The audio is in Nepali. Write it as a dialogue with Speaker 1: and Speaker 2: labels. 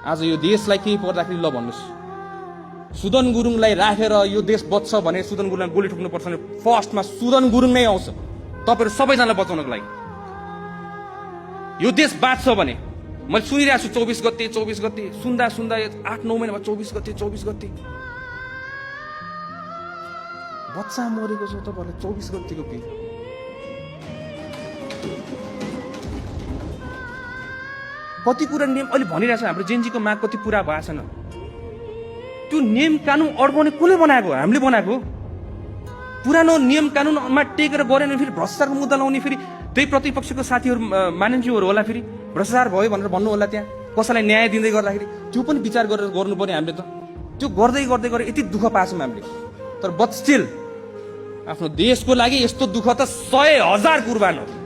Speaker 1: आज यो देशलाई केही पर्दाखेरि ल भन्नुहोस्, सुदन गुरुङलाई राखेर यो देश बच्छ भने सुदन गुरुङलाई गोली ठोक्नुपर्छ भने फर्स्टमा सुदन गुरुङ नै आउँछ तपाईँहरू सबैजनालाई बचाउनको लागि। यो देश बाँच्छ भने मैले सुनिरहेको छु 24 गते सुन्दा 8-9 महिनामा 24 गते बच्चा मरेको छ तपाईँहरूले 24 गतेको के? कति कुरा नियम अहिले भनिरहेछ हाम्रो जेनजीको माग कति पुरा भएको छैन। त्यो नियम कानुन अड्काउने कसले बनाएको? हामीले बनाएको। पुरानो नियम कानुनमा टेकेर गऱ्यो भने फेरि भ्रष्टाचारको मुद्दा लाउने, फेरि त्यही प्रतिपक्षको साथीहरू मानिन्थ्योहरू होला, फेरि भ्रष्टाचार भयो भनेर भन्नु होला, त्यहाँ कसैलाई न्याय दिँदै गर्दाखेरि त्यो पनि विचार गरेर गर्नु पर्यो हामीले। त त्यो गर्दै गरेर यति दुःख पाछौँ हामीले। तर बट स्टिल आफ्नो देशको लागि यस्तो दुःख त 100,000 कुर्बान हो।